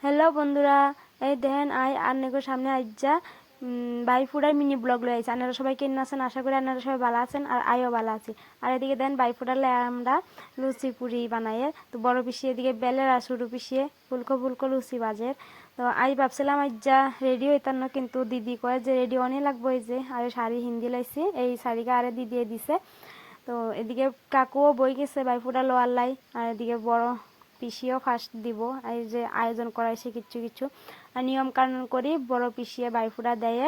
Hello বন্ধুরা, এই দেখেন আর সামনে আইজা বাইফুডার মিনি ব্লগ লয়ে আইছে। আপনারা সবাই কেমন আছেন? আশা করি আপনারা সবাই ভালো আছেন আর আইও ভালো আছি। আর এদিকে দেন বাইফুডার লে আমরা লুচি পুরি বানাইয়ে, তো বড় পিসিয়ে এদিকে বেলের আর ছোটো পিসিয়ে ফুলকো ফুলকো লুচি বাজের। তো আই ভাবছিলাম আইজা রেডি হইতাম না, কিন্তু দিদি কয় যে রেডি অনেক লাগবো। এই যে আর শাড়ি হিন্দি লাইছি, এই শাড়িকে আরে দিদিয়ে দিছে। তো এদিকে কাকুও বই গেছে বাইফুডা লোয়ার লাই, আর এদিকে বড় পিসিও ফার্স্ট দিব। এই যে আয়োজন করাইছে কিছু আর নিয়ম কানুন করি বড় পিসিয়ে বাইফুডা দেয়।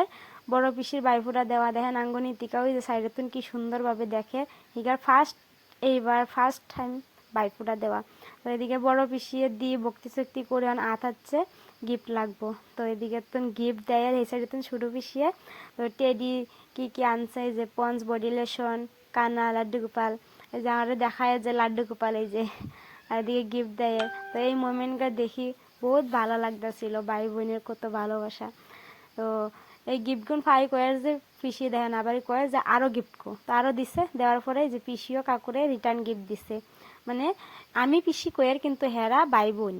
বড় পিসির বাইফুডা দেওয়া দেখেন আঙ্গনীতিকা ওই যে সাইডে তুন কি সুন্দরভাবে দেখে। এইবার ফার্স্ট টাইম বাইফুডা দেওয়া। তো এদিকে বড় পিসিয়ে দিয়ে ভক্তি শক্তি করে আথাচ্ছে গিফট লাগবো। তো এদিকে তুন গিফট দেয়, এই সাইডে তুন ছোটো পিসিয়ে তো টেডি কি আনছে, এই যে পঞ্চ বডি লোশন, কানা, লাড্ডু গোপাল। এই যে আমাদের দেখায় যে লাড্ডু গোপাল এই যে, আর এদিকে গিফট দেয়। তো এই মোমেন্টটা দেখি বহুত ভালো লাগতেছিল, ভাই বোনের কত ভালোবাসা। তো এই গিফটগুলো পাই কয়ে যে পিসি দেখেন আবার কয়ে যে আরও গিফট কো, তো আরও দিছে। দেওয়ার পরে যে পিসিও কাকুরে রিটার্ন গিফট দিছে, মানে আমি পিসি কয়ের কিন্তু হেরা ভাই বোন।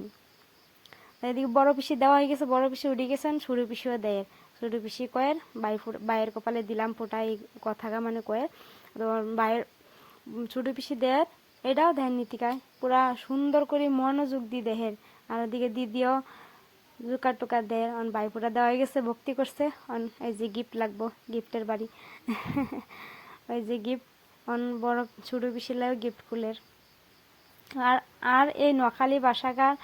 এদিকে বড় পিসি দেওয়া হয়ে গেছে, বড় পিসি উঠে গেছেন, ছোটো পিসিও দেয়। ছোটো পিসি কয়ের বাইয়ের কপালে দিলাম ফোটা, এই কথাটা মানে কয়ের। তো বাইয়ের ছোটো পিসি দেয়, এটাও দেন নীতিকায় পুরা সুন্দর করে মনোযোগ দি দেহের। আর ওদিকে দিদিও জোকার টোকার দেয়। অন বাইপুরা দেওয়া হয়ে গেছে, ভক্তি করছে। অন এই যে গিফট লাগবো, গিফটের বাড়ি ওই যে গিফট অন বড় ছোটো পিসিলাও গিফট ফুলের। আর আর এই নোয়াখালী ভাষাকার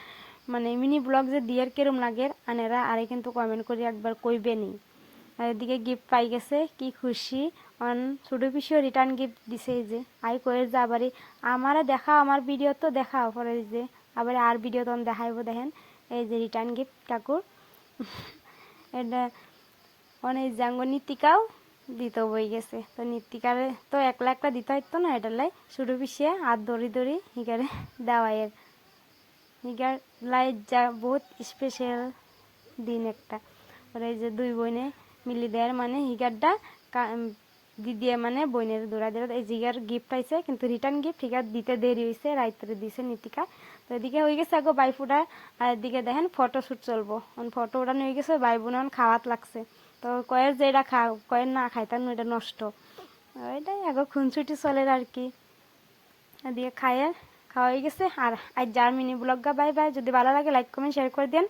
মানে মিনি ব্লগ যে দিয়ের কেরম লাগের আনেরা আরে কিন্তু কমেন্ট করে একবার কইবে নি। আর এদিকে গিফট পাই গেছে, কি খুশি। অন ছোটো পিসিও রিটার্ন গিফট দিছে। এই যে আই কয়ে যে আবারই আমারা দেখাও, আমার ভিডিও তো দেখাও পরে যে আবার আর ভিডিও তখন দেখাইব। দেখেন এই যে রিটার্ন গিফট কাকুর এটা অনেক জাঙ্গ নীতিকাও দিতে বই গেছে। তো নীতিকারে তো একলা একলা দিতে হইতো না, এটার লাই ছোটো পিসিয়ে আর দড়ি হিগারে দেওয়াইয়ের হিগার লাই যা বহুত স্পেশাল দিন একটা। ওরা এই যে দুই বোনে মিলি দেয়ার মানে হিগারটা দিদিয়ে মানে বোনের দৌড়া দিয়ে এই জিগার গিফট পাইছে, কিন্তু রিটার্ন গিফট হিগার দিতে দেরি হয়েছে, রাইতে দিছে নীতিকা। তো এদিকে হয়ে গেছে আগো বাইফুটা, আর এদিকে দেখেন ফটোশ্যুট চলবো। ফটো ওটা হয়ে গেছে, ভাই বোন খাওয়াত লাগছে। তো কয়ের যে এটা খাও, কয়ের না খাইতাম এটা নষ্ট, এটাই আগো খুনছুটি চলে আর কি। এদিকে খাওয়া হয়ে গেছে। আর আজ যার মিনি ব্লগটা বাই বাই। যদি ভালো লাগে লাইক কমেন্ট শেয়ার করে দেন।